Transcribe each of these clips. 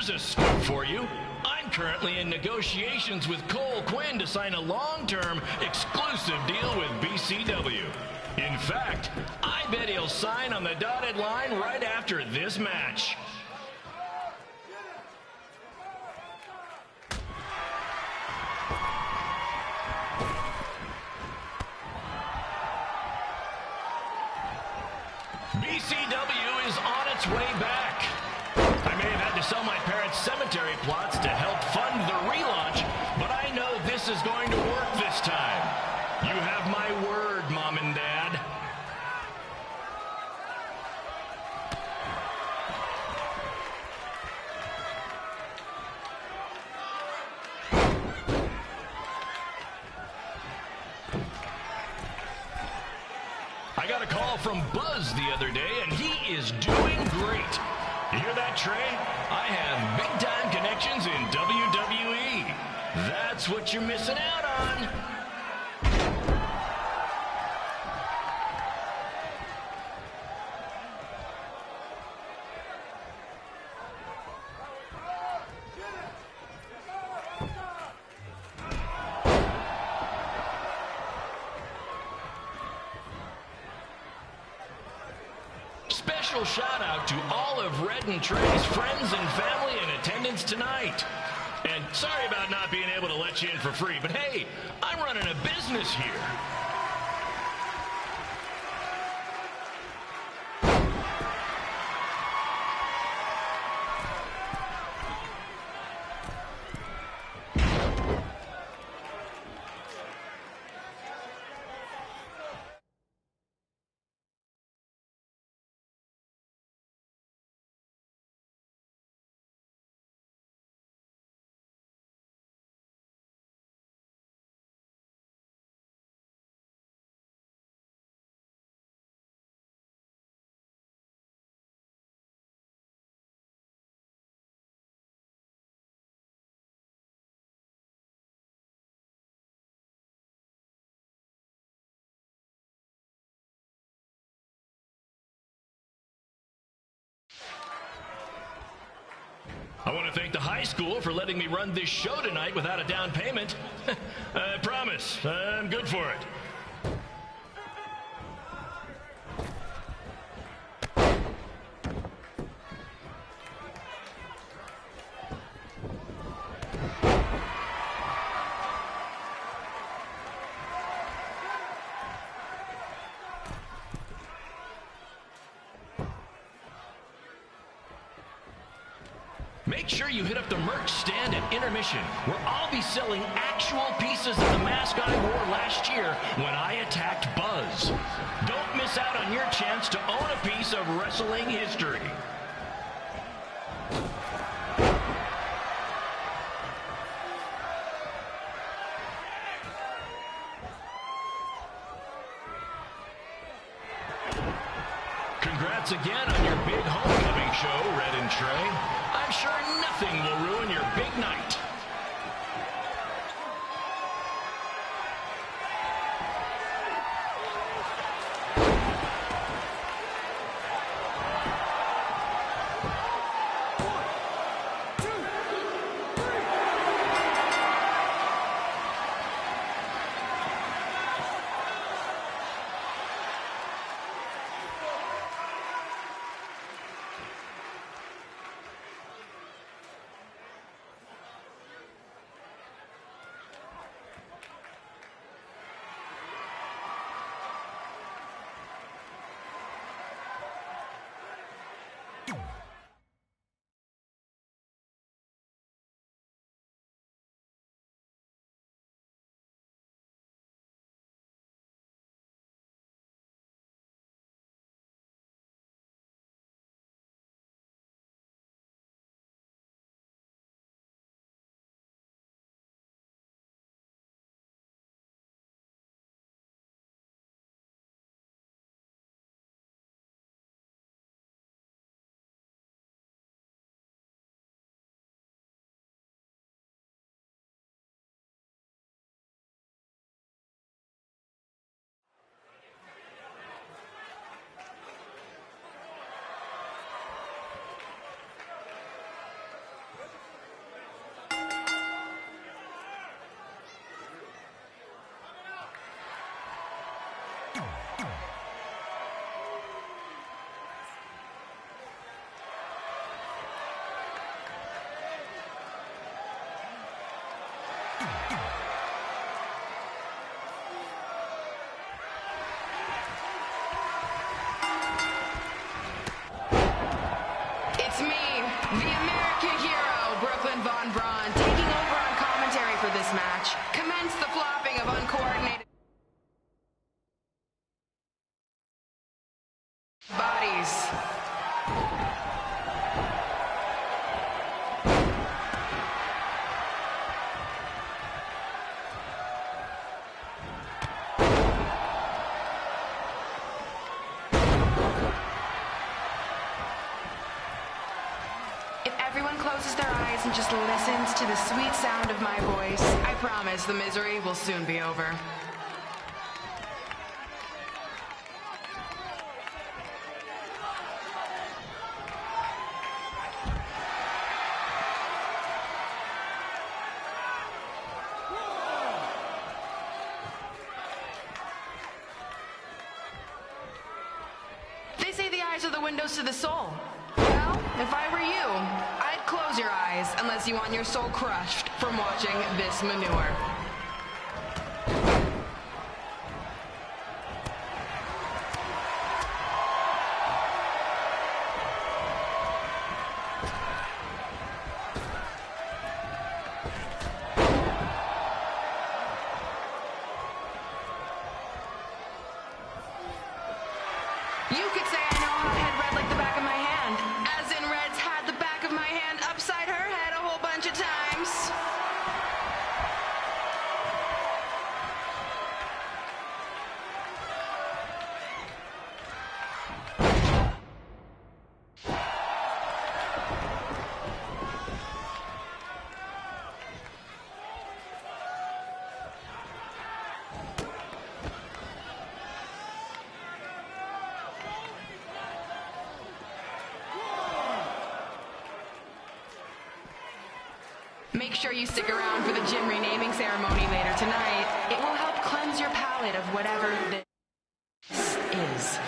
Here's a scoop for you. I'm currently in negotiations with Cole Quinn to sign a long-term, exclusive deal with BCW. In fact, I bet he'll sign on the dotted line right after this match. BCW is on its way back. I may have had to sell my parents' cemetery plots to help fund the relaunch, but I know this is going to work this time. You have my word, Mom and Dad. I got a call from Buzz the other day, and he is doing great. You hear that, Trey? I have big-time connections in WWE. That's what you're missing out on. Special shout out to all of Red and Trey's friends and family in attendance tonight. And sorry about not being able to let you in for free, but hey, I'm running a business here. I want to thank the high school for letting me run this show tonight without a down payment. I promise, I'm good for it. Make sure you hit up the merch stand at intermission, where I'll be selling actual pieces of the mask I wore last year when I attacked Buzz. Don't miss out on your chance to own a piece of wrestling history. Congrats again on your big homecoming show, Red and Trey. I'm sure nothing will ruin your big night. It's me, the American hero, Brooklyn Von Braun, taking over on commentary for this match. Commence the flopping of uncoordinated bodies. If everyone closes their eyes and just listens to the sweet sound of my voice, I promise the misery will soon be over. They say the eyes are the windows to the soul. Well, if I were you, I'd close your eyes unless you want your soul crushed from watching this manure. You could say I know how to hit red like the back of my hand, as in Red's had the back of my hand upside her head a whole bunch of times. Make sure you stick around for the gym renaming ceremony later tonight. It will help cleanse your palate of whatever this is.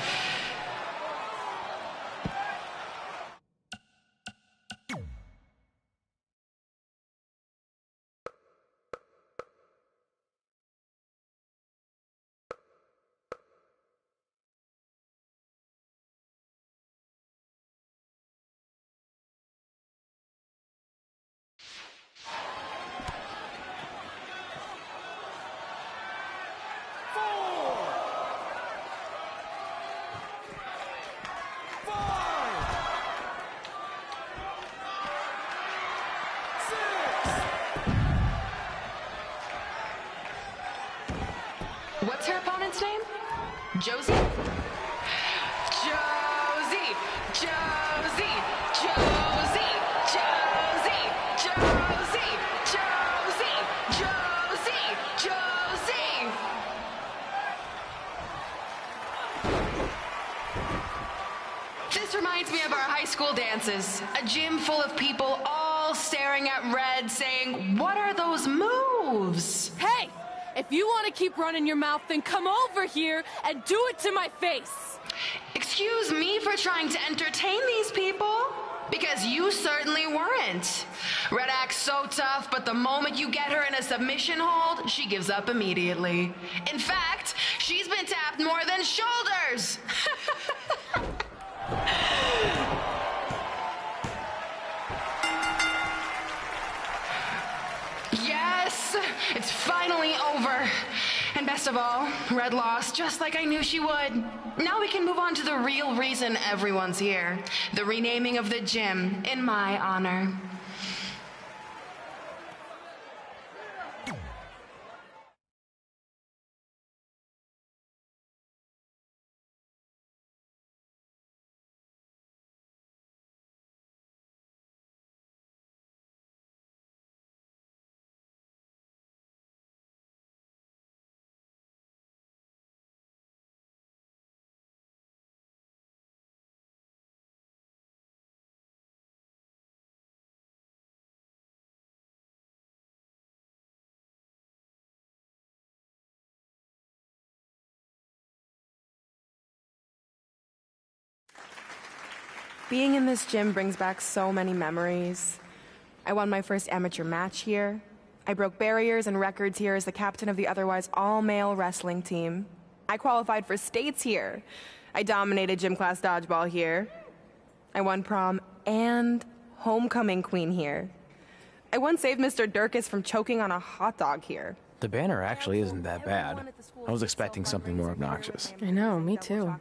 What's her opponent's name? Josie? Josie! Josie! Josie! Josie! Josie! Josie! Josie! Josie! This reminds me of our high school dances. A gym full of people all staring at Red saying, "What are those moves?" Hey! If you want to keep running your mouth, then come over here and do it to my face. Excuse me for trying to entertain these people? Because you certainly weren't. Red acts so tough, but the moment you get her in a submission hold, she gives up immediately. In fact, she's been tapped more than shoulders. Yes, it's finally over. And best of all, Red lost just like I knew she would. Now we can move on to the real reason everyone's here. The renaming of the gym in my honor. Being in this gym brings back so many memories. I won my first amateur match here. I broke barriers and records here as the captain of the otherwise all-male wrestling team. I qualified for states here. I dominated gym class dodgeball here. I won prom and homecoming queen here. I once saved Mr. Durkis from choking on a hot dog here. The banner actually isn't that bad. I was expecting something more obnoxious. I know, me too.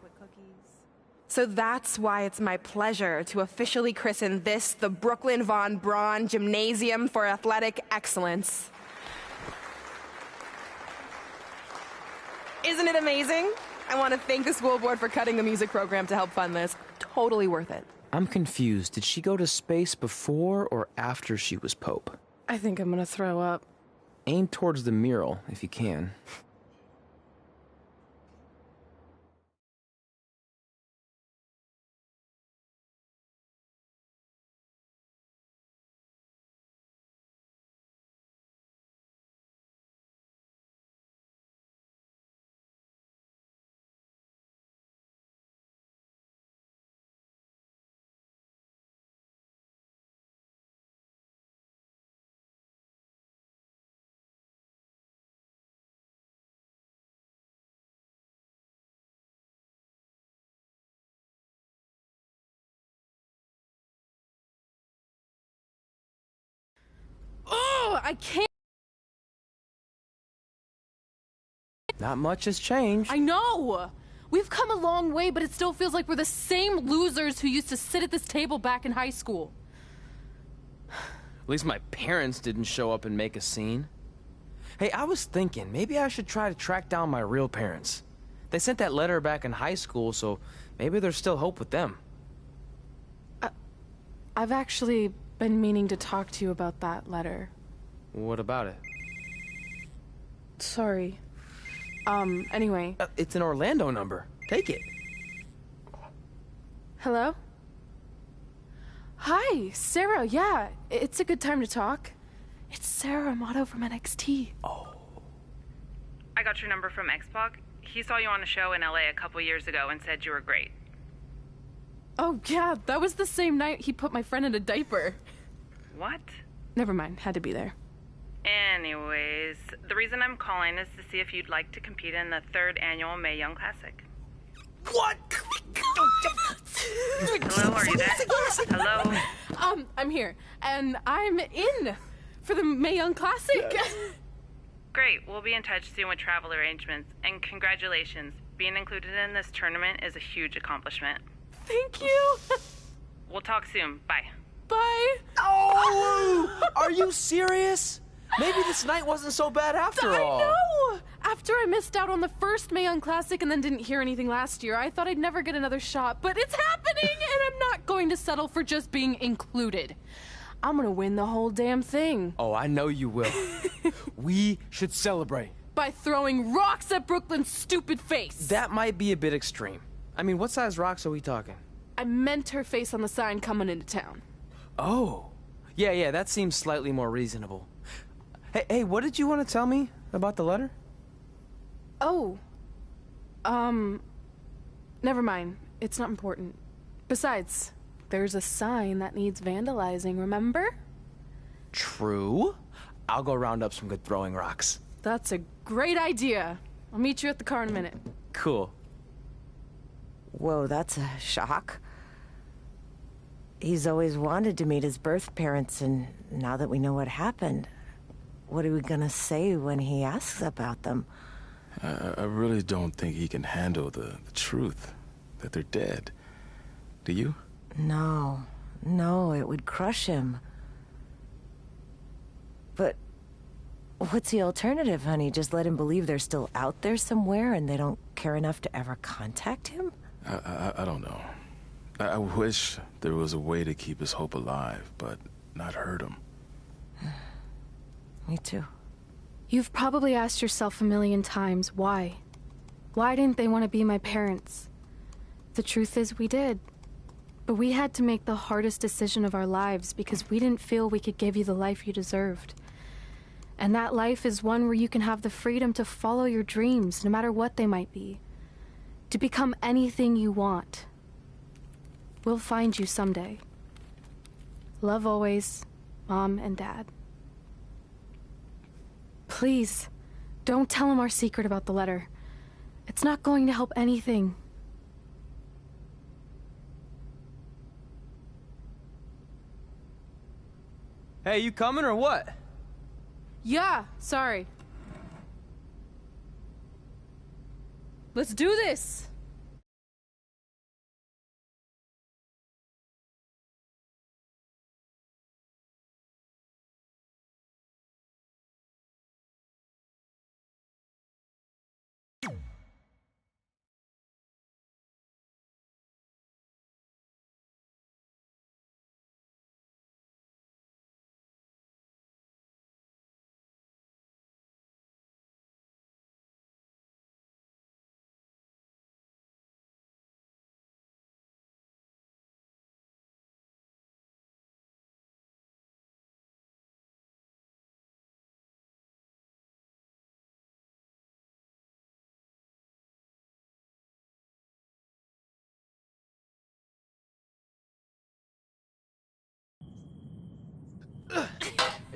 So that's why it's my pleasure to officially christen this the Brooklyn Von Braun Gymnasium for Athletic Excellence. Isn't it amazing? I want to thank the school board for cutting the music program to help fund this. Totally worth it. I'm confused. Did she go to space before or after she was Pope? I think I'm gonna throw up. Aim towards the mural, if you can. Oh, I can't. Not much has changed. I know. We've come a long way, but it still feels like we're the same losers who used to sit at this table back in high school. At least my parents didn't show up and make a scene. Hey, I was thinking, maybe I should try to track down my real parents. They sent that letter back in high school, so maybe there's still hope with them. I've actually been meaning to talk to you about that letter. What about it? Sorry. Anyway. It's an Orlando number. Take it. Hello? Hi, Sarah. Yeah, it's a good time to talk. It's Sarah Amato from NXT. Oh. I got your number from Xbox. He saw you on a show in LA a couple years ago and said you were great. Oh, yeah, that was the same night he put my friend in a diaper. What? Never mind, had to be there. Anyways, the reason I'm calling is to see if you'd like to compete in the 3rd annual Mae Young Classic. What? Hello, are you there? Hello? I'm here, and I'm in for the Mae Young Classic. Great, we'll be in touch soon with travel arrangements, and congratulations. Being included in this tournament is a huge accomplishment. Thank you. We'll talk soon. Bye. Bye. Oh! Are you serious? Maybe this night wasn't so bad after all. I know! After I missed out on the first Mae Young Classic and then didn't hear anything last year, I thought I'd never get another shot, but it's happening, and I'm not going to settle for just being included. I'm gonna win the whole damn thing. Oh, I know you will. We should celebrate. By throwing rocks at Brooklyn's stupid face. That might be a bit extreme. I mean, what size rocks are we talking? I meant her face on the sign coming into town. Oh. Yeah, that seems slightly more reasonable. Hey, what did you want to tell me about the letter? Oh. Never mind. It's not important. Besides, there's a sign that needs vandalizing, remember? True. I'll go round up some good throwing rocks. That's a great idea. I'll meet you at the car in a minute. Cool. Whoa, that's a shock. He's always wanted to meet his birth parents, and now that we know what happened, what are we gonna say when he asks about them? I really don't think he can handle the truth, that they're dead. Do you? No, it would crush him. But what's the alternative, honey? Just let him believe they're still out there somewhere and they don't care enough to ever contact him? I don't know. I wish there was a way to keep his hope alive, but not hurt him. Me too. You've probably asked yourself a million times, why? Why didn't they want to be my parents? The truth is, we did. But we had to make the hardest decision of our lives because we didn't feel we could give you the life you deserved. And that life is one where you can have the freedom to follow your dreams, no matter what they might be. To become anything you want. We'll find you someday. Love always, Mom and Dad. Please, don't tell him our secret about the letter. It's not going to help anything. Hey, you coming or what? Yeah, sorry. Let's do this!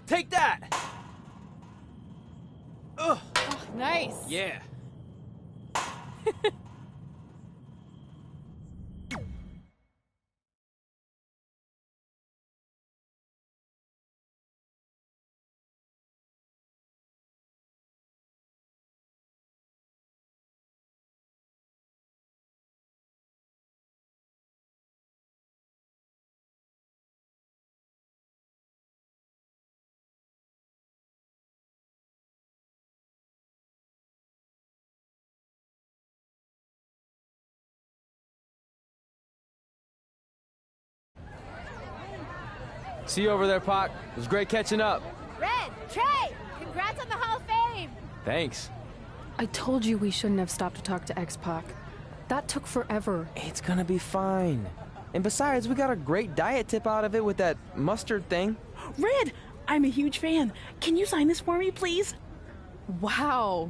Take that! Ugh. Oh, nice! Yeah. See you over there, Pac. It was great catching up. Red, Trey, congrats on the Hall of Fame! Thanks. I told you we shouldn't have stopped to talk to X-Pac. That took forever. It's gonna be fine. And besides, we got a great diet tip out of it with that mustard thing. Red, I'm a huge fan. Can you sign this for me, please? Wow.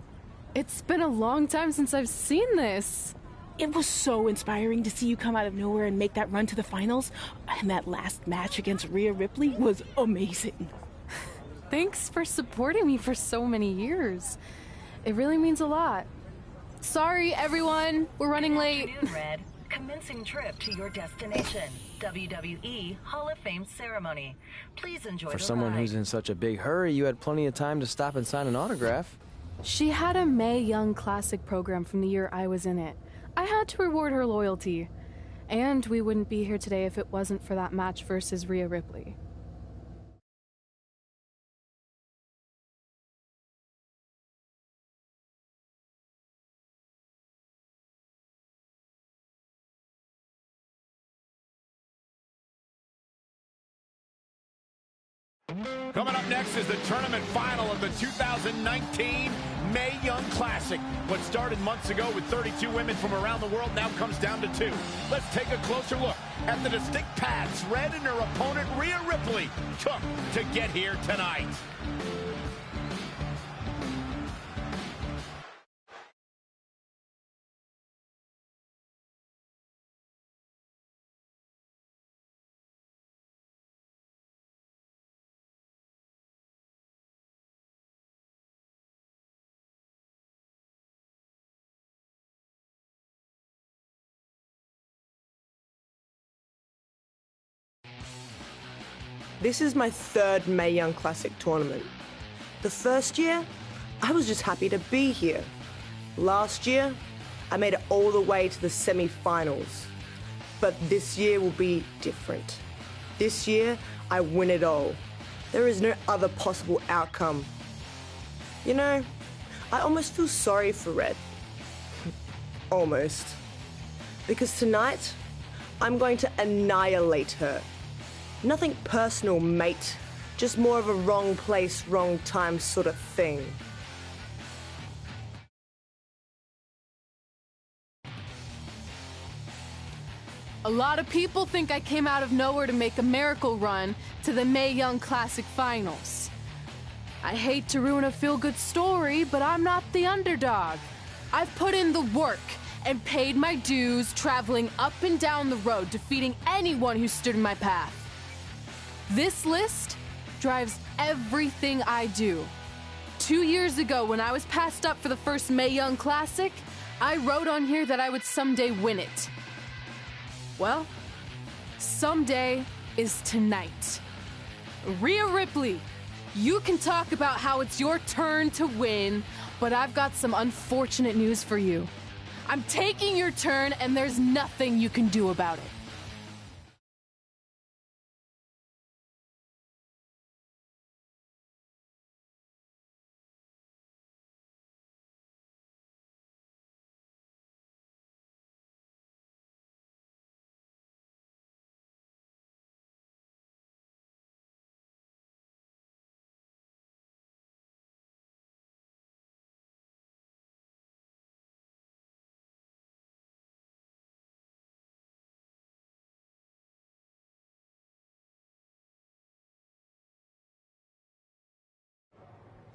It's been a long time since I've seen this. It was so inspiring to see you come out of nowhere and make that run to the finals. And that last match against Rhea Ripley was amazing. Thanks for supporting me for so many years. It really means a lot. Sorry, everyone. We're running late. Good afternoon, Red. Commencing trip to your destination. WWE Hall of Fame ceremony. Please enjoy For the someone ride. who's in such a big hurry, you had plenty of time to stop and sign an autograph. She had a Mae Young Classic program from the year I was in it. I had to reward her loyalty. And we wouldn't be here today if it wasn't for that match versus Rhea Ripley. Coming up next is the tournament final of the 2019 Mae Young Classic. What started months ago with 32 women from around the world now comes down to 2. Let's take a closer look at the distinct paths Red and her opponent Rhea Ripley took to get here tonight. This is my third Mae Young Classic tournament. The first year, I was just happy to be here. Last year, I made it all the way to the semi-finals. But this year will be different. This year, I win it all. There is no other possible outcome. You know, I almost feel sorry for Red. Almost. Because tonight, I'm going to annihilate her. Nothing personal, mate. Just more of a wrong place, wrong time sort of thing. A lot of people think I came out of nowhere to make a miracle run to the Mae Young Classic Finals. I hate to ruin a feel-good story, but I'm not the underdog. I've put in the work, and paid my dues traveling up and down the road, defeating anyone who stood in my path. This list drives everything I do. 2 years ago, when I was passed up for the first Mae Young Classic, I wrote on here that I would someday win it. Well, someday is tonight. Rhea Ripley, you can talk about how it's your turn to win, but I've got some unfortunate news for you. I'm taking your turn, and there's nothing you can do about it.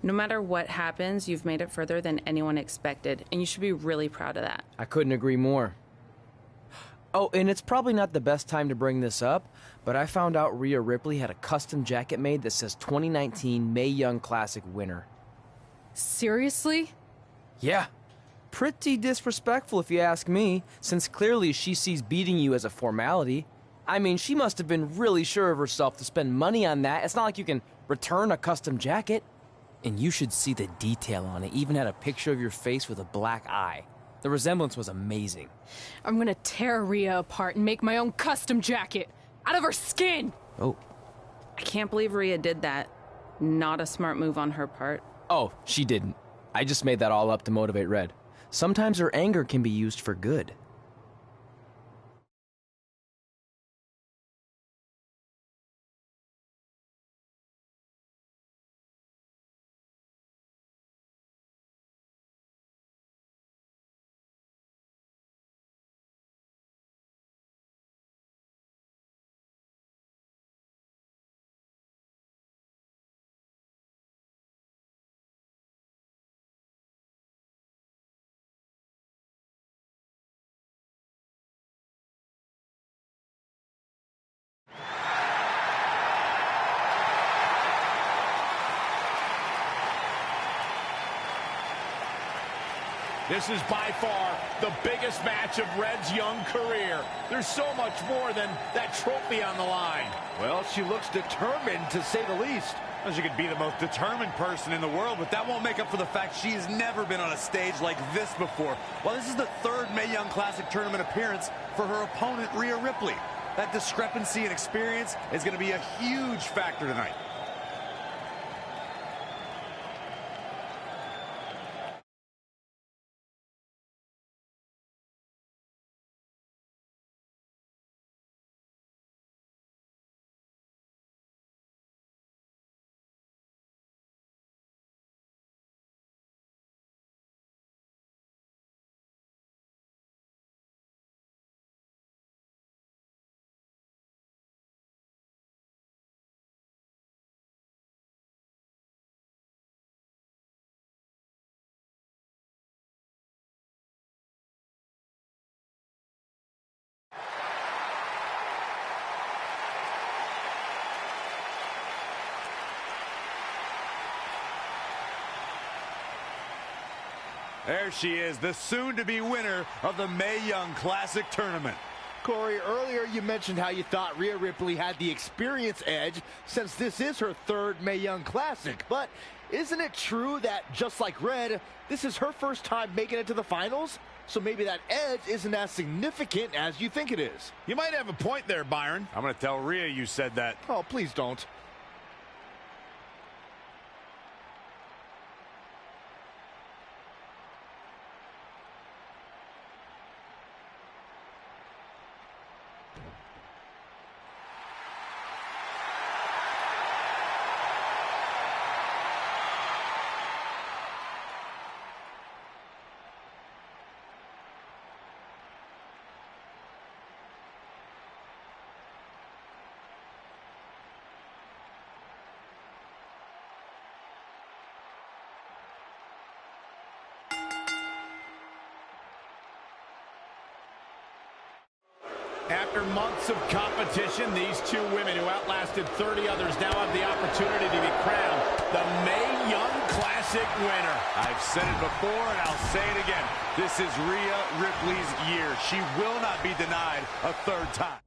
No matter what happens, you've made it further than anyone expected, and you should be really proud of that. I couldn't agree more. Oh, and it's probably not the best time to bring this up, but I found out Rhea Ripley had a custom jacket made that says 2019 Mae Young Classic winner. Seriously? Yeah. Pretty disrespectful if you ask me, since clearly she sees beating you as a formality. I mean, she must have been really sure of herself to spend money on that. It's not like you can return a custom jacket. And you should see the detail on it. Even had a picture of your face with a black eye. The resemblance was amazing. I'm gonna tear Rhea apart and make my own custom jacket out of her skin! Oh. I can't believe Rhea did that. Not a smart move on her part. Oh, she didn't. I just made that all up to motivate Red. Sometimes her anger can be used for good. This is by far the biggest match of Red's young career. There's so much more than that trophy on the line. Well, she looks determined, to say the least. Well, she could be the most determined person in the world, but that won't make up for the fact she has never been on a stage like this before. Well, this is the third Mae Young Classic tournament appearance for her opponent, Rhea Ripley. That discrepancy in experience is going to be a huge factor tonight. There she is, the soon-to-be winner of the Mae Young Classic tournament. Corey, earlier you mentioned how you thought Rhea Ripley had the experience edge since this is her third Mae Young Classic. But isn't it true that, just like Red, this is her first time making it to the finals? So maybe that edge isn't as significant as you think it is. You might have a point there, Byron. I'm going to tell Rhea you said that. Oh, please don't. After months of competition, these two women who outlasted 30 others now have the opportunity to be crowned the Mae Young Classic winner. I've said it before, and I'll say it again. This is Rhea Ripley's year. She will not be denied a third time.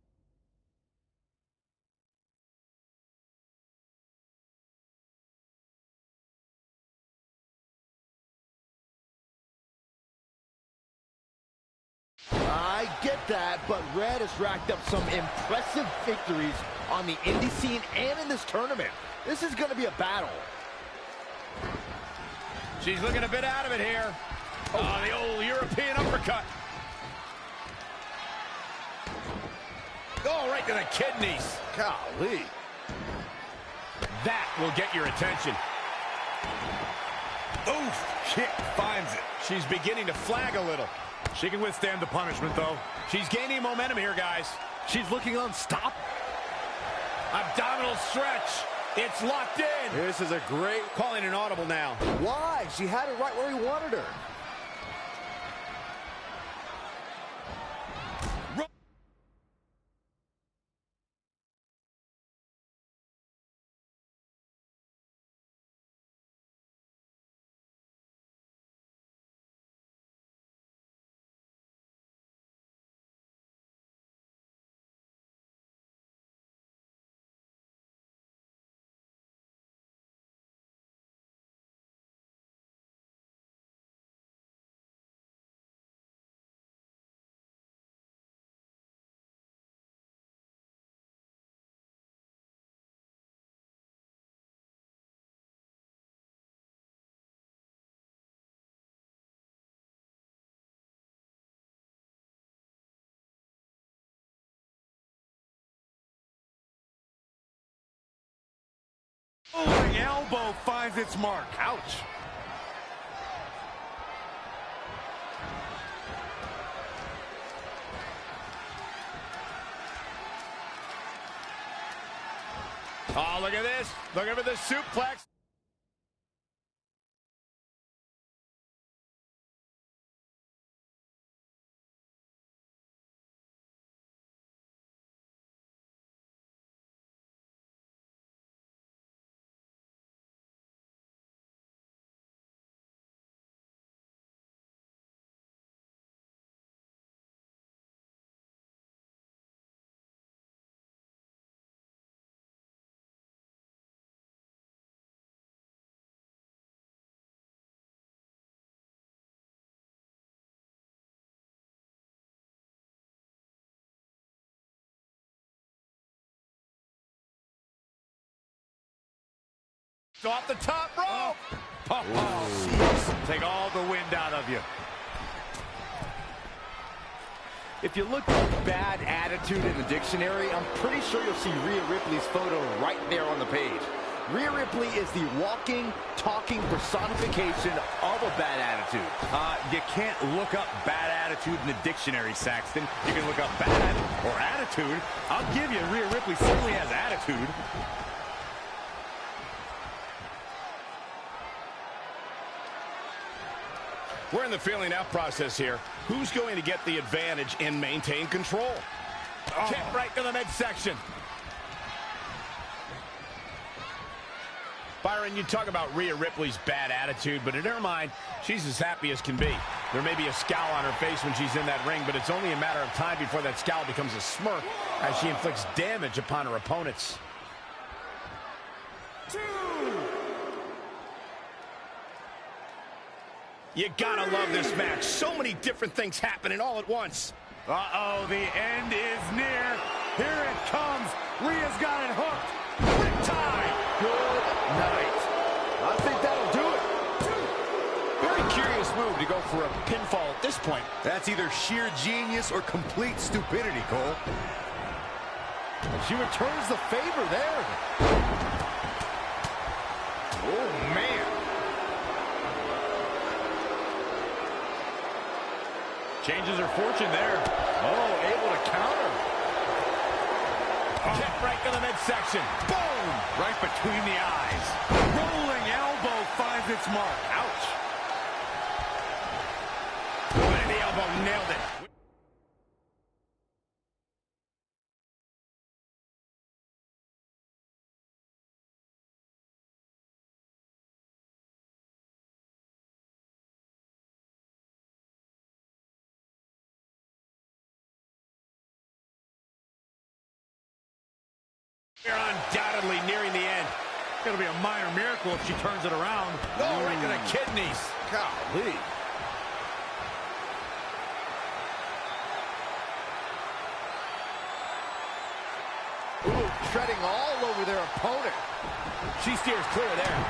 I get that, but Red has racked up some impressive victories on the indie scene and in this tournament. This is going to be a battle. She's looking a bit out of it here. Oh, the old European uppercut. Oh, right to the kidneys. Golly. That will get your attention. Oof, kick finds it. She's beginning to flag a little. She can withstand the punishment, though. She's gaining momentum here, guys. She's looking unstoppable. Abdominal stretch. It's locked in. This is a great... Calling an audible now. Why? She had it right where he wanted her. Rolling elbow finds its mark. Ouch. Oh, look at this. Looking for the suplex. Off the top rope. Take all the wind out of you. If you look up bad attitude in the dictionary, I'm pretty sure you'll see Rhea Ripley's photo right there on the page. Rhea Ripley is the walking, talking personification of a bad attitude. You can't look up bad attitude in the dictionary, Saxton. You can look up bad or attitude. I'll give you, Rhea Ripley certainly has attitude. We're in the feeling out process here. Who's going to get the advantage and maintain control? Kick right to the midsection. Byron, you talk about Rhea Ripley's bad attitude, but in her mind, she's as happy as can be. There may be a scowl on her face when she's in that ring, but it's only a matter of time before that scowl becomes a smirk as she inflicts damage upon her opponents. You gotta love this match. So many different things happening all at once. Uh-oh, the end is near. Here it comes. Rhea's got it hooked. Riptide. Good night. I think that'll do it. Very curious move to go for a pinfall at this point. That's either sheer genius or complete stupidity, Cole. She returns the favor there. Oh, man. Changes her fortune there. Oh, able to counter. Kick right to the midsection. Boom! Right between the eyes. Rolling elbow finds its mark. Ouch. Right in the elbow, nailed it. They're undoubtedly nearing the end. It'll be a minor miracle if she turns it around. Oh, right to the kidneys. Golly. Ooh, treading all over their opponent. She steers clear there.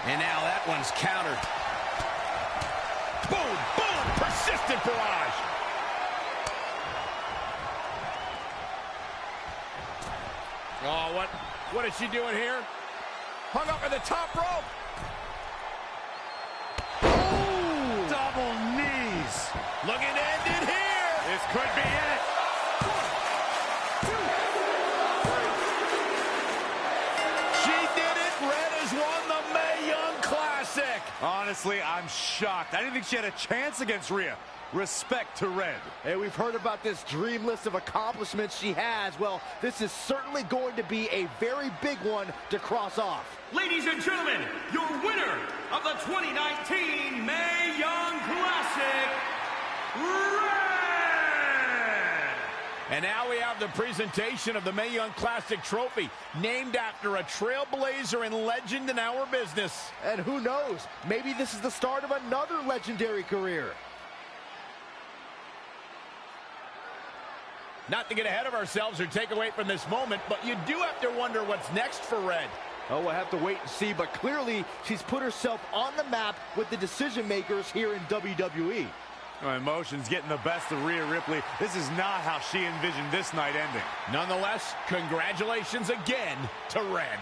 And now that one's countered. Boom, boom, persistent barrage. Oh, what is she doing here? Hung up in the top rope. Oh! Double knees. Looking to end it here. This could be it. She did it. Red has won the Mae Young Classic. Honestly, I'm shocked. I didn't think she had a chance against Rhea. Respect to Red. Hey, we've heard about this dream list of accomplishments she has. Well, this is certainly going to be a very big one to cross off. Ladies and gentlemen, your winner of the 2019 Mae Young Classic, Red! And now we have the presentation of the Mae Young Classic trophy, named after a trailblazer and legend in our business. And who knows, maybe this is the start of another legendary career. Not to get ahead of ourselves or take away from this moment, but you do have to wonder what's next for Red. Oh, we'll have to wait and see, but clearly she's put herself on the map with the decision makers here in WWE. Oh, emotions getting the best of Rhea Ripley. This is not how she envisioned this night ending. Nonetheless, congratulations again to Red.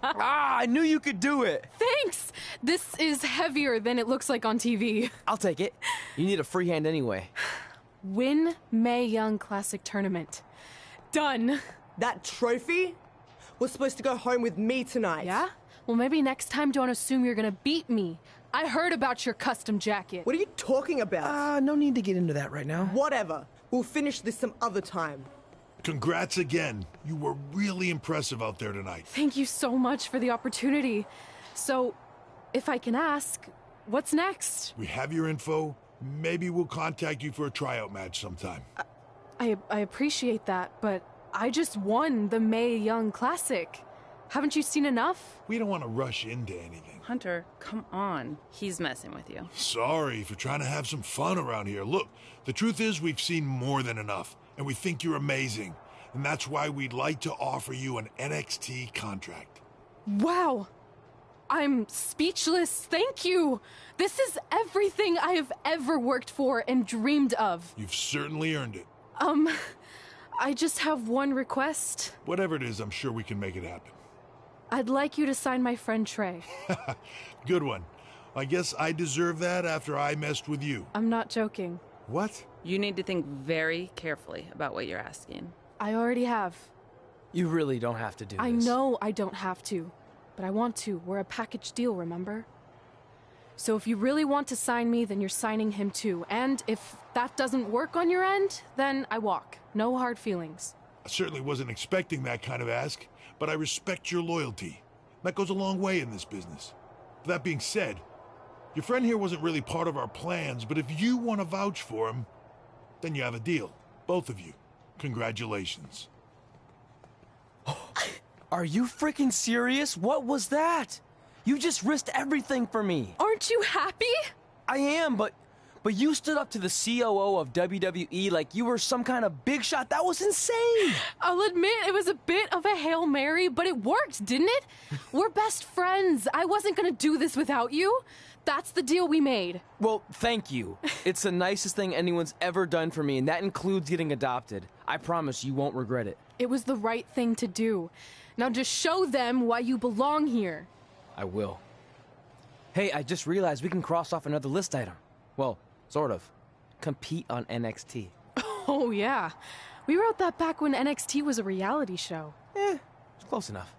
I knew you could do it. Thanks! This is heavier than it looks like on TV. I'll take it. You need a free hand anyway. Win Mae Young Classic Tournament. Done. That trophy was supposed to go home with me tonight. Yeah? Well, maybe next time don't assume you're gonna beat me. I heard about your custom jacket. What are you talking about? No need to get into that right now. Whatever. We'll finish this some other time. Congrats again. You were really impressive out there tonight. Thank you so much for the opportunity. So, if I can ask, what's next? We have your info. Maybe we'll contact you for a tryout match sometime. I appreciate that, but I just won the Mae Young Classic. Haven't you seen enough? We don't want to rush into anything. Hunter, come on. He's messing with you. Sorry for trying to have some fun around here. Look, the truth is we've seen more than enough, and we think you're amazing. And that's why we'd like to offer you an NXT contract. Wow. I'm speechless. Thank you. This is everything I have ever worked for and dreamed of. You've certainly earned it. I just have one request. Whatever it is, I'm sure we can make it happen. I'd like you to sign my friend Trey. Good one. I guess I deserve that after I messed with you. I'm not joking. What? You need to think very carefully about what you're asking. I already have. You really don't have to do this. I know I don't have to, but I want to. We're a package deal, remember? So if you really want to sign me, then you're signing him too. And if that doesn't work on your end, then I walk. No hard feelings. I certainly wasn't expecting that kind of ask, but I respect your loyalty. That goes a long way in this business. That being said, your friend here wasn't really part of our plans, but if you want to vouch for him, then you have a deal. Both of you. Congratulations. Are you freaking serious? What was that? You just risked everything for me. Aren't you happy? I am, but But you stood up to the COO of WWE like you were some kind of big shot. That was insane. I'll admit it was a bit of a Hail Mary, but it worked, didn't it? We're best friends. I wasn't gonna do this without you. That's the deal we made. Well, thank you. It's the nicest thing anyone's ever done for me, and that includes getting adopted. I promise you won't regret it. It was the right thing to do. Now just show them why you belong here. I will. Hey, I just realized we can cross off another list item. Well, sort of. Compete on NXT. Oh, yeah. We wrote that back when NXT was a reality show. It's close enough.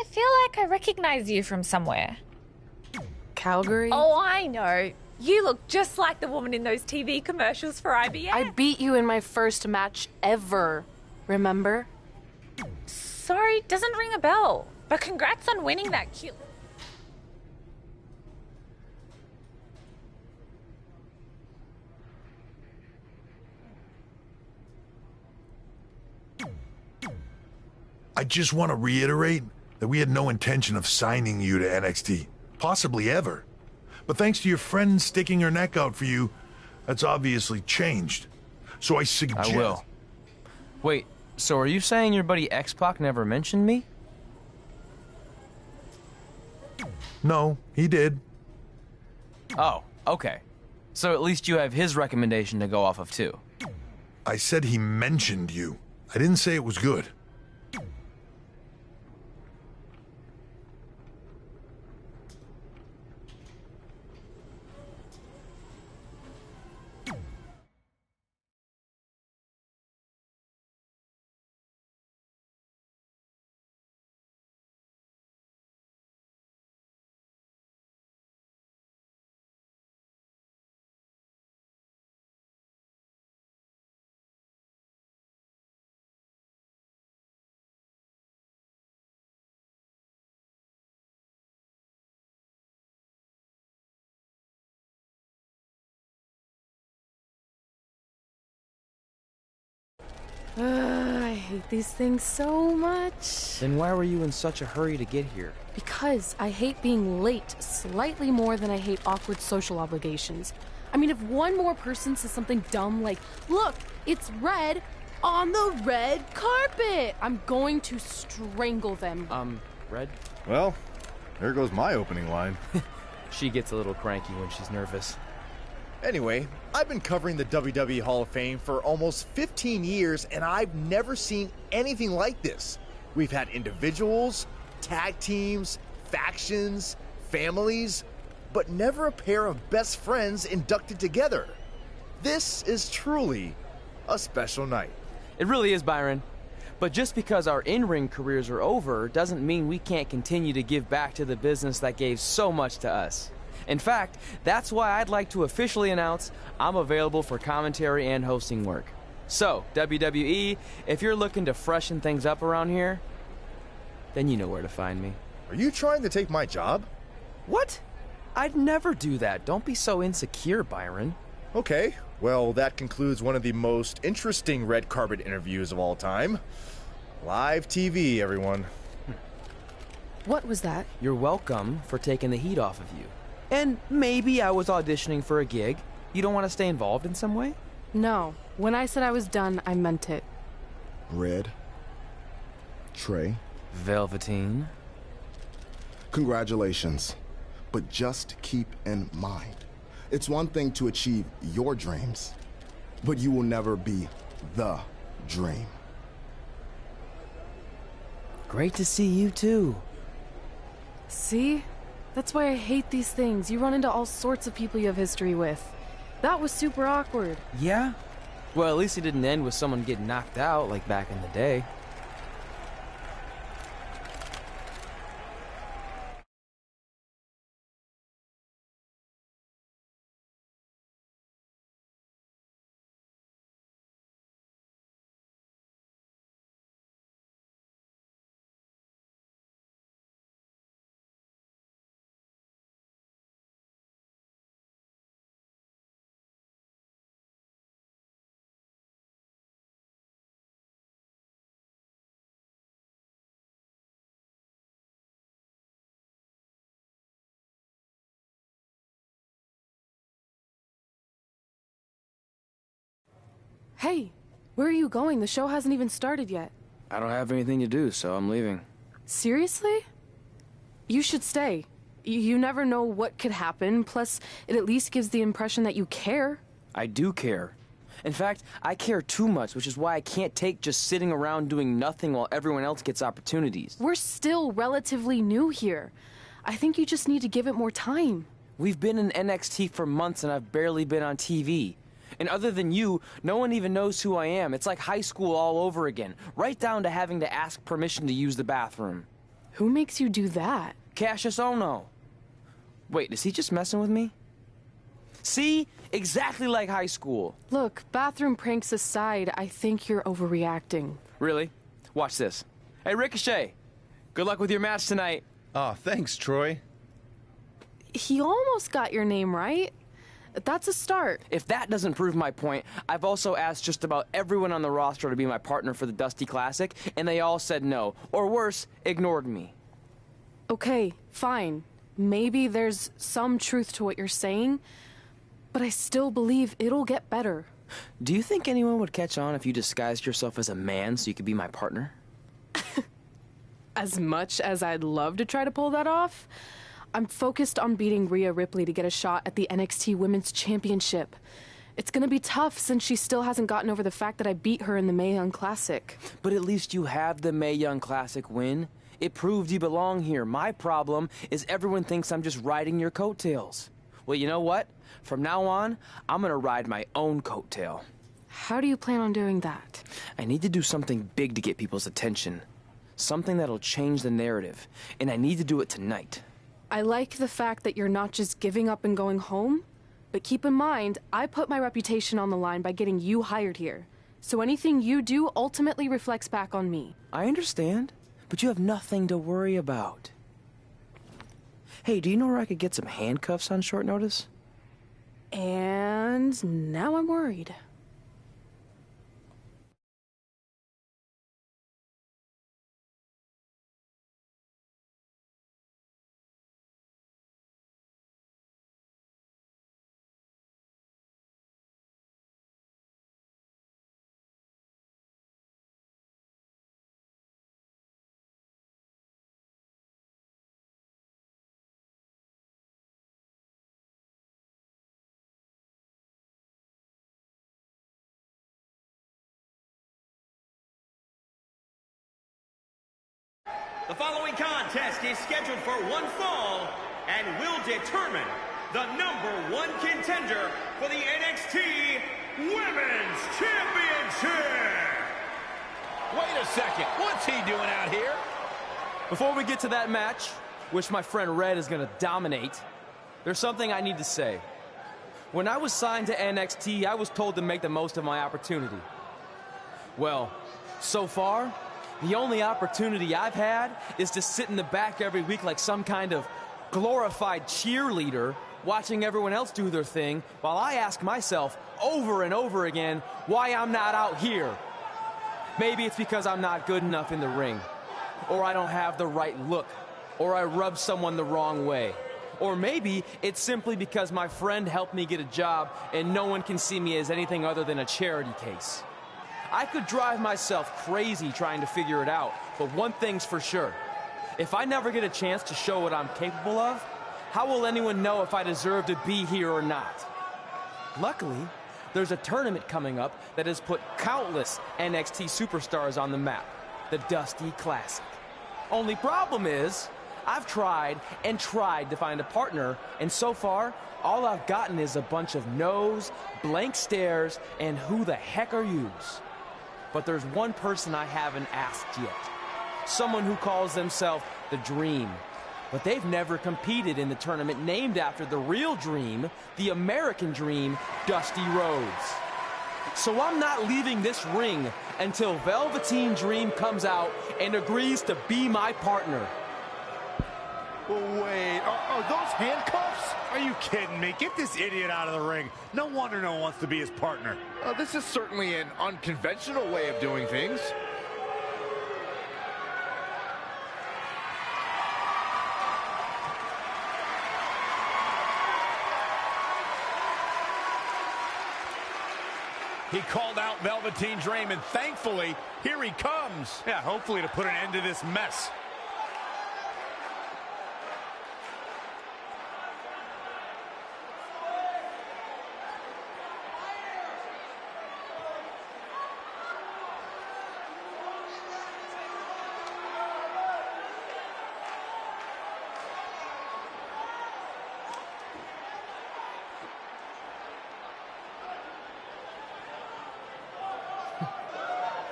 I feel like I recognize you from somewhere. Calgary? Oh, I know. You look just like the woman in those TV commercials for IBM. I beat you in my first match ever. Remember? Sorry, doesn't ring a bell. But congrats on winning that cute... I just want to reiterate that we had no intention of signing you to NXT. Possibly ever. But thanks to your friend sticking her neck out for you, that's obviously changed. So I suggest... I will. Wait, so are you saying your buddy X-Pac never mentioned me? No, he did. Oh, okay. So at least you have his recommendation to go off of too. I said he mentioned you. I didn't say it was good. I hate these things so much. Then why were you in such a hurry to get here? Because I hate being late slightly more than I hate awkward social obligations. I mean, if one more person says something dumb like, look, it's red on the red carpet, I'm going to strangle them. Red? Well, there goes my opening line. She gets a little cranky when she's nervous. Anyway, I've been covering the WWE Hall of Fame for almost 15 years, and I've never seen anything like this. We've had individuals, tag teams, factions, families, but never a pair of best friends inducted together. This is truly a special night. It really is, Byron. But just because our in-ring careers are over doesn't mean we can't continue to give back to the business that gave so much to us. In fact, that's why I'd like to officially announce I'm available for commentary and hosting work. So, WWE, if you're looking to freshen things up around here, then you know where to find me. Are you trying to take my job? What? I'd never do that. Don't be so insecure, Byron. Okay, well, that concludes one of the most interesting red carpet interviews of all time. Live TV, everyone. What was that? You're welcome for taking the heat off of you. And maybe I was auditioning for a gig. You don't want to stay involved in some way? No. When I said I was done, I meant it. Red. Trey. Velveteen. Congratulations. But just keep in mind, it's one thing to achieve your dreams, but you will never be the dream. Great to see you too. See? That's why I hate these things. You run into all sorts of people you have history with. That was super awkward. Yeah? Well, at least it didn't end with someone getting knocked out like back in the day. Hey, where are you going? The show hasn't even started yet. I don't have anything to do, so I'm leaving. Seriously? You should stay. You never know what could happen, plus it at least gives the impression that you care. I do care. In fact, I care too much, which is why I can't take just sitting around doing nothing while everyone else gets opportunities. We're still relatively new here. I think you just need to give it more time. We've been in NXT for months and I've barely been on TV. And other than you, no one even knows who I am. It's like high school all over again, right down to having to ask permission to use the bathroom. Who makes you do that? Cassius Ono. Wait, is he just messing with me? See? Exactly like high school. Look, bathroom pranks aside, I think you're overreacting. Really? Watch this. Hey, Ricochet. Good luck with your match tonight. Aw, thanks, Troy. He almost got your name right. That's a start. If that doesn't prove my point, I've also asked just about everyone on the roster to be my partner for the Dusty Classic, and they all said no. Or worse, ignored me. Okay, fine. Maybe there's some truth to what you're saying, but I still believe it'll get better. Do you think anyone would catch on if you disguised yourself as a man so you could be my partner? As much as I'd love to try to pull that off, I'm focused on beating Rhea Ripley to get a shot at the NXT Women's Championship. It's gonna be tough since she still hasn't gotten over the fact that I beat her in the Mae Young Classic. But at least you have the Mae Young Classic win. It proved you belong here. My problem is everyone thinks I'm just riding your coattails. Well, you know what? From now on, I'm gonna ride my own coattail. How do you plan on doing that? I need to do something big to get people's attention. Something that'll change the narrative. And I need to do it tonight. I like the fact that you're not just giving up and going home, but keep in mind, I put my reputation on the line by getting you hired here. So anything you do ultimately reflects back on me. I understand, but you have nothing to worry about. Hey, do you know where I could get some handcuffs on short notice? And now I'm worried. The following contest is scheduled for one fall and will determine the #1 contender for the NXT Women's Championship. Wait a second. What's he doing out here? Before we get to that match, which my friend Red is going to dominate, there's something I need to say. When I was signed to NXT, I was told to make the most of my opportunity. Well, so far, the only opportunity I've had is to sit in the back every week like some kind of glorified cheerleader, watching everyone else do their thing, while I ask myself over and over again why I'm not out here. Maybe it's because I'm not good enough in the ring, or I don't have the right look, or I rub someone the wrong way, Or maybe it's simply because my friend helped me get a job and no one can see me as anything other than a charity case. I could drive myself crazy trying to figure it out, but one thing's for sure. If I never get a chance to show what I'm capable of, how will anyone know if I deserve to be here or not? Luckily, there's a tournament coming up that has put countless NXT superstars on the map, the Dusty Classic. Only problem is, I've tried and tried to find a partner, and so far, all I've gotten is a bunch of no's, blank stares, and who the heck are yous? But there's one person I haven't asked yet. Someone who calls themselves the Dream. But they've never competed in the tournament named after the real Dream, the American Dream, Dusty Rhodes. So I'm not leaving this ring until Velveteen Dream comes out and agrees to be my partner. Wait, are those handcuffs? Are you kidding me? Get this idiot out of the ring. No wonder no one wants to be his partner. This is certainly an unconventional way of doing things. He called out Velveteen Dream, and thankfully, here he comes. Yeah, hopefully to put an end to this mess.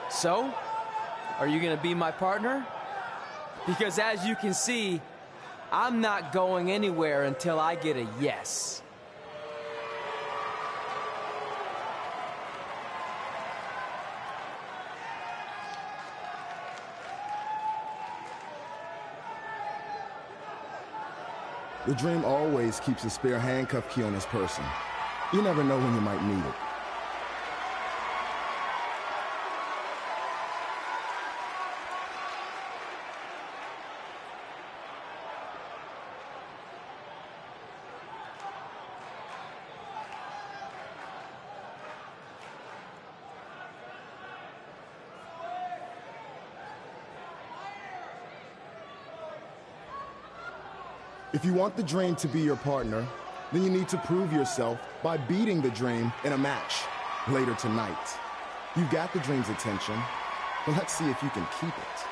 So, are you gonna be my partner? Because as you can see, I'm not going anywhere until I get a yes. The Dream always keeps a spare handcuff key on his person. You never know when you might need it. If you want the Dream to be your partner, then you need to prove yourself by beating the Dream in a match later tonight. You've got the Dream's attention, but let's see if you can keep it.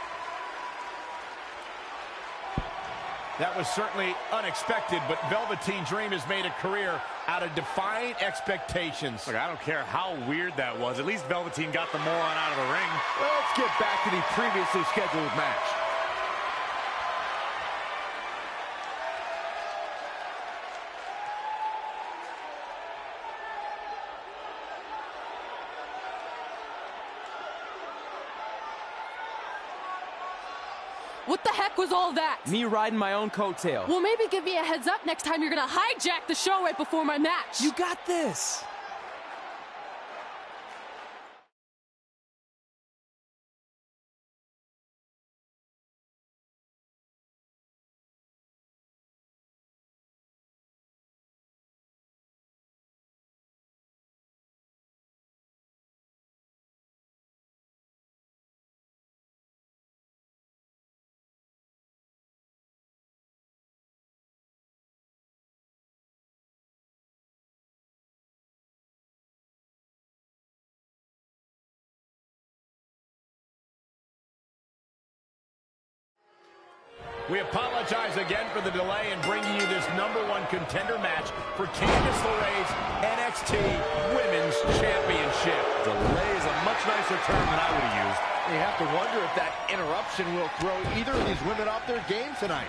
That was certainly unexpected, but Velveteen Dream has made a career out of defying expectations. Look, I don't care how weird that was. At least Velveteen got the moron out of the ring. Let's get back to the previously scheduled match. What the heck was all that? Me riding my own coattail. Well, maybe give me a heads up next time you're gonna hijack the show right before my match. You got this. We apologize again for the delay in bringing you this #1 contender match for Candice LeRae's NXT Women's Championship. Delay is a much nicer term than I would have used. You have to wonder if that interruption will throw either of these women off their game tonight.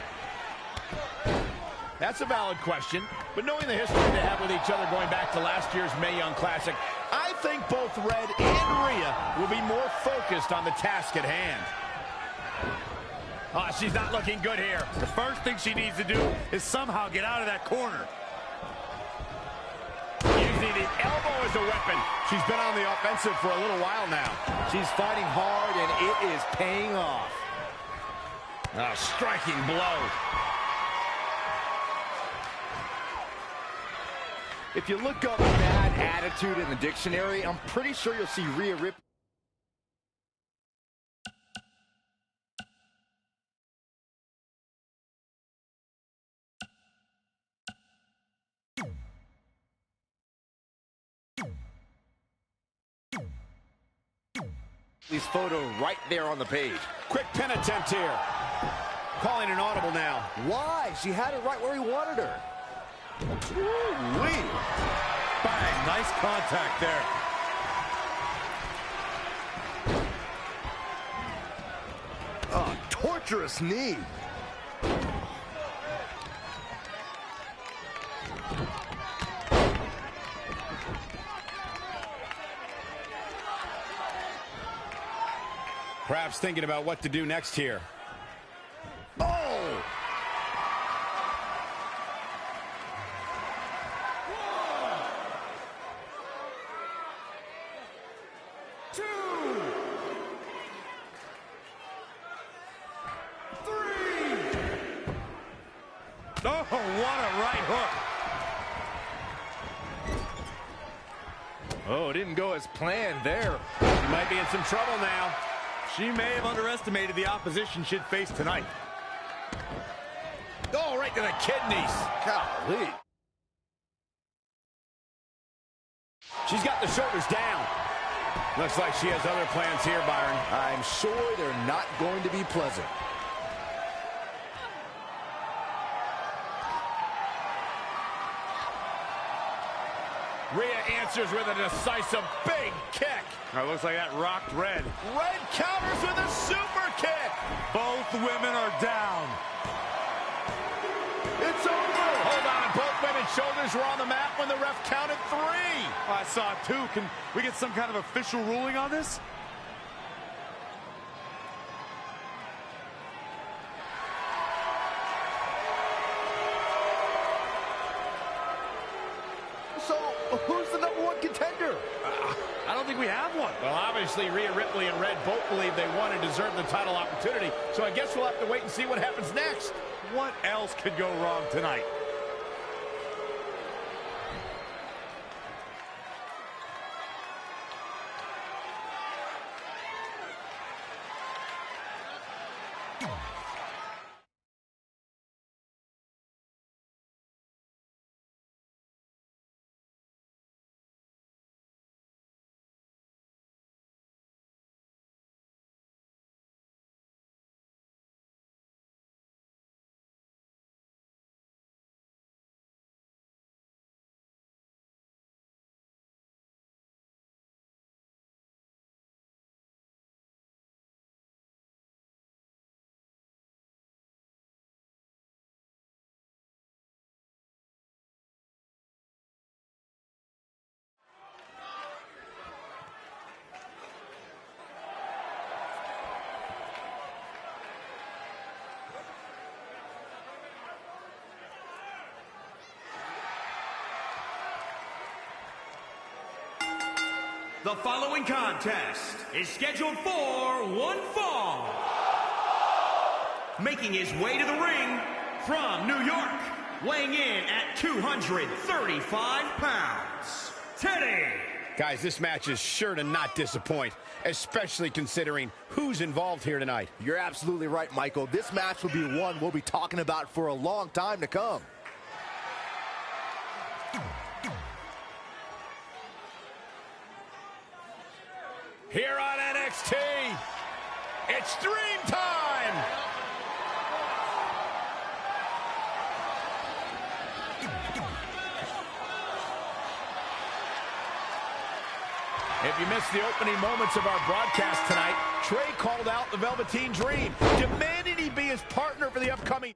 That's a valid question, but knowing the history they have with each other going back to last year's Mae Young Classic, I think both Red and Rhea will be more focused on the task at hand. Oh, she's not looking good here. The first thing she needs to do is somehow get out of that corner. Using the elbow as a weapon. She's been on the offensive for a little while now. She's fighting hard, and it is paying off. A striking blow. If you look up bad attitude in the dictionary, I'm pretty sure you'll see Rhea Ripley. This photo right there on the page. Quick pin attempt here. Calling an audible now. Why? She had it right where he wanted her. Ooh-wee. Bang, nice contact there. Oh, torturous knee. Perhaps thinking about what to do next here. Oh! Oh, what a right hook. Oh, it didn't go as planned there. She might be in some trouble now. She may have underestimated the opposition she'd face tonight. Oh, right to the kidneys. Golly. She's got the shoulders down. Looks like she has other plans here, Byron. I'm sure they're not going to be pleasant. Rhea answers with a decisive big kick. Looks like that rocked Red. Red counters with a super kick. Both women are down. It's over. Hold on. Both women's shoulders were on the mat when the ref counted 3. I saw it too. Can we get some kind of official ruling on this? So, who's the #1 contender? I don't think we have one. Well, obviously, Rhea Ripley and Red both believe they won and deserve the title opportunity. So I guess we'll have to wait and see what happens next. What else could go wrong tonight? The following contest is scheduled for one fall. Making his way to the ring from New York, weighing in at 235 pounds, Teddy. Guys, this match is sure to not disappoint, especially considering who's involved here tonight. You're absolutely right, Michael. This match will be one we'll be talking about for a long time to come. Here on NXT, it's Dream Time! If you missed the opening moments of our broadcast tonight, Trey called out the Velveteen Dream, demanding he be his partner for the upcoming